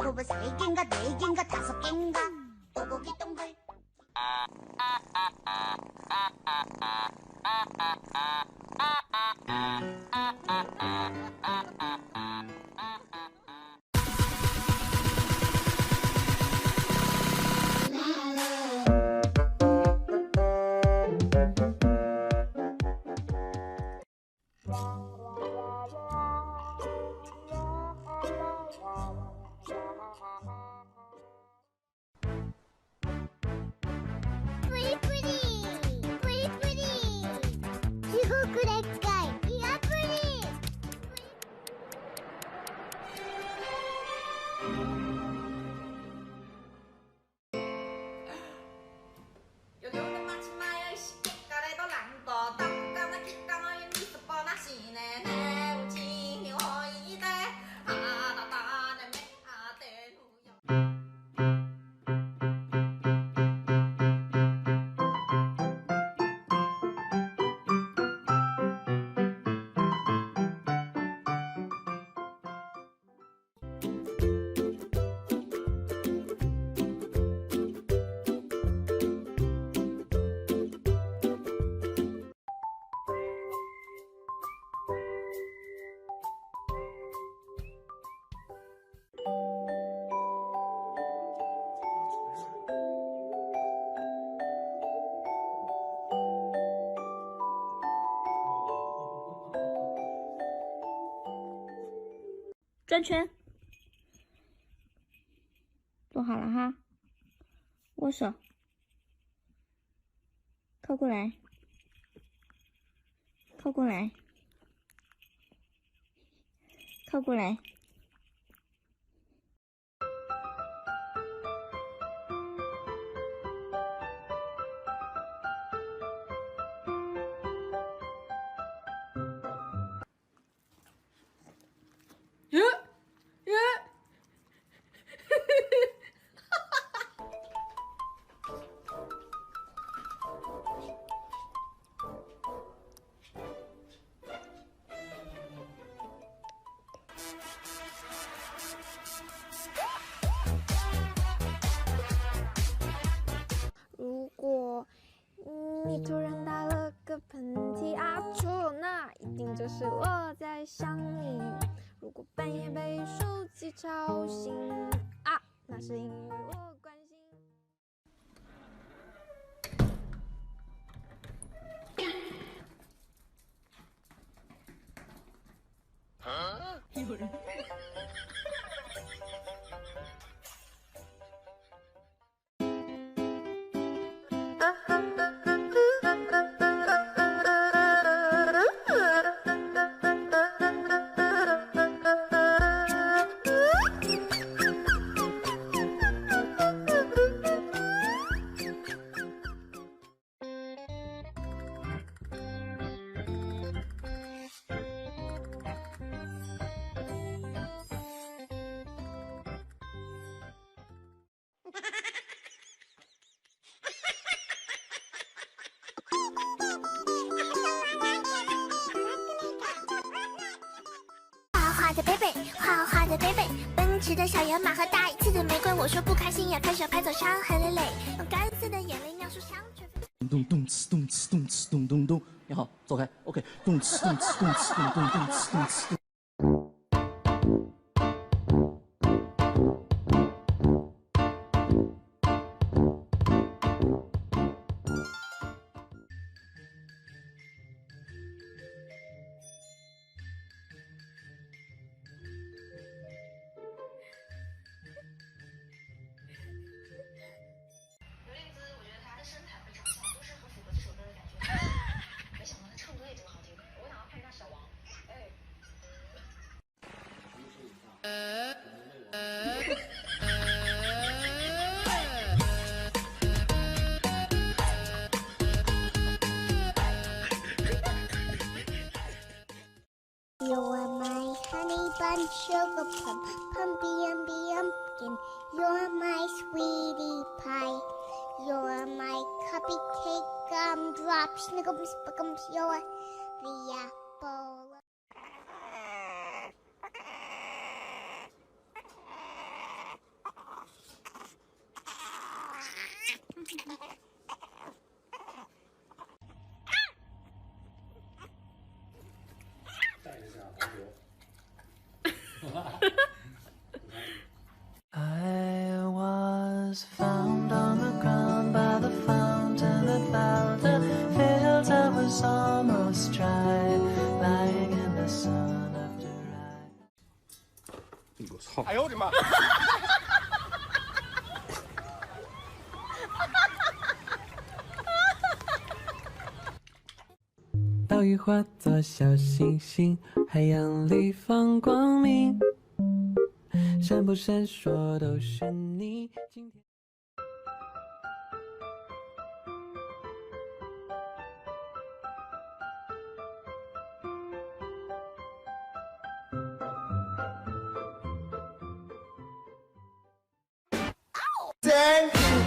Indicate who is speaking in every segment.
Speaker 1: 호흡은 3개인가 4개인가 5개인가 오고기 동글
Speaker 2: 转圈，做好了哈，握手，靠过来，靠过来，靠过来。
Speaker 3: 如果你突然打了个喷嚏啊错，那一定就是我在想你。如果半夜被手机吵醒啊，那是因为我关心。
Speaker 2: 有人。
Speaker 4: 花的贝贝，花花的贝贝，奔驰的小野马和大一次的玫瑰。我说不开心呀，开始拍走伤痕累累，用干涩的眼泪酿出香醇。
Speaker 5: 咚咚呲咚呲咚呲咚咚咚，你好，走开 ，OK， 咚呲咚呲咚呲咚咚咚呲咚呲。
Speaker 4: You are my honey bun, sugar plum, pumpkin. You're my sweetie pie. You're my cupcake gumdrop, snickums, buckums. You're the apple.
Speaker 6: 我的妈！
Speaker 7: 岛屿化作小星星，海洋里放光明，闪不闪烁都是你。今天
Speaker 6: Thank you.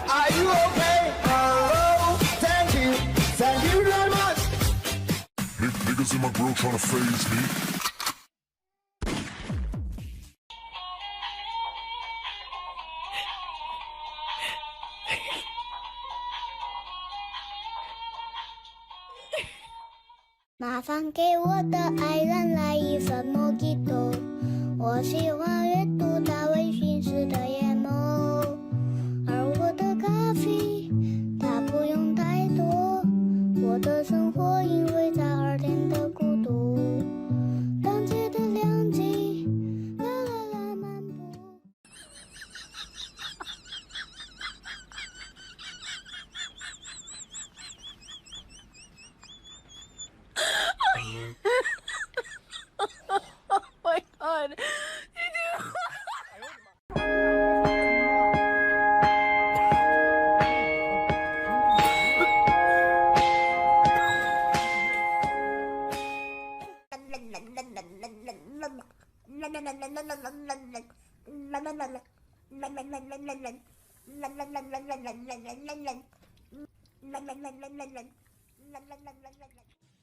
Speaker 6: Are you okay? Hello. Thank you. Thank you very much.
Speaker 8: Niggas in my grill tryna phase me.
Speaker 4: “麻烦给我的爱人来一份莫吉托，我喜欢阅读他微醺时的眼眸，而我的咖啡它不用太多，我的生活因为在2天的孤独，当街的亮机，啦啦啦漫步。”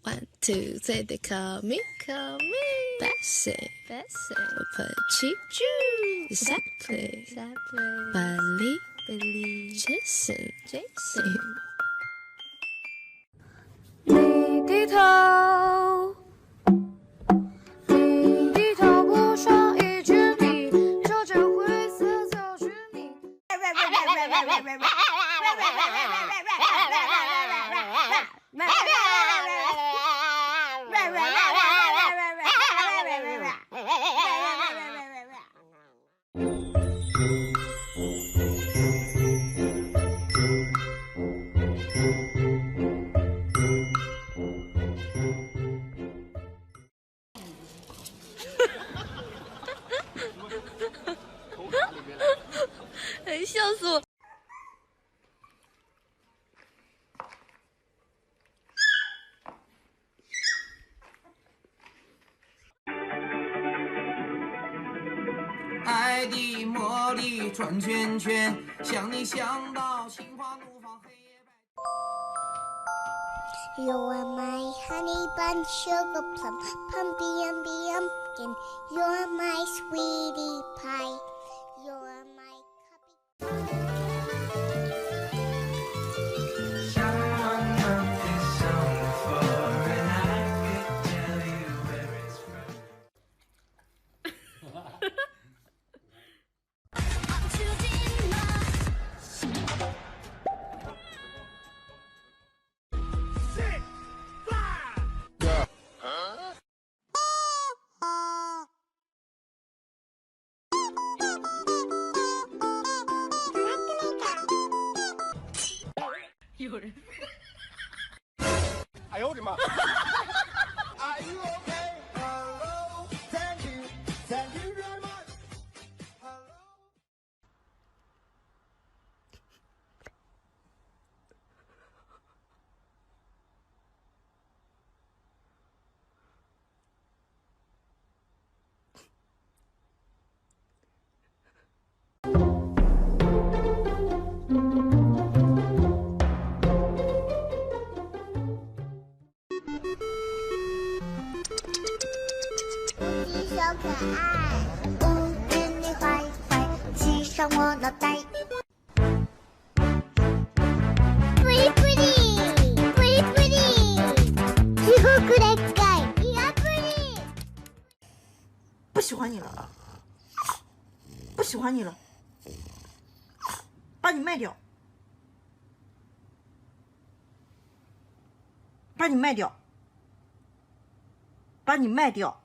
Speaker 9: 1, 2, 3, they call me Bessie. We'll put cheap juice. Exactly. Billy. Jason.
Speaker 3: 你低头，你低头不说一句，你就这灰色走去你。
Speaker 9: 笑死我！
Speaker 10: 爱的魔力转圈圈，想你想到心花怒放，黑夜白。
Speaker 4: You are my honey bun, sugar plum, pumpy umby umpkin. You are my sweetie pie. You are my cupcake.
Speaker 7: Someone wrote this song for, and I could tell you where it's from.
Speaker 9: 有人。
Speaker 6: 哎呦我的妈！Are you okay? Hello. Thank you. Thank you very much. Hello.
Speaker 4: 小可爱，无论你坏坏，骑上我脑袋。Pretty pretty, pretty pretty， すごくでっかい。いやpretty。
Speaker 11: 不喜欢你了，不喜欢你了，把你卖掉，把你卖掉，把你卖掉。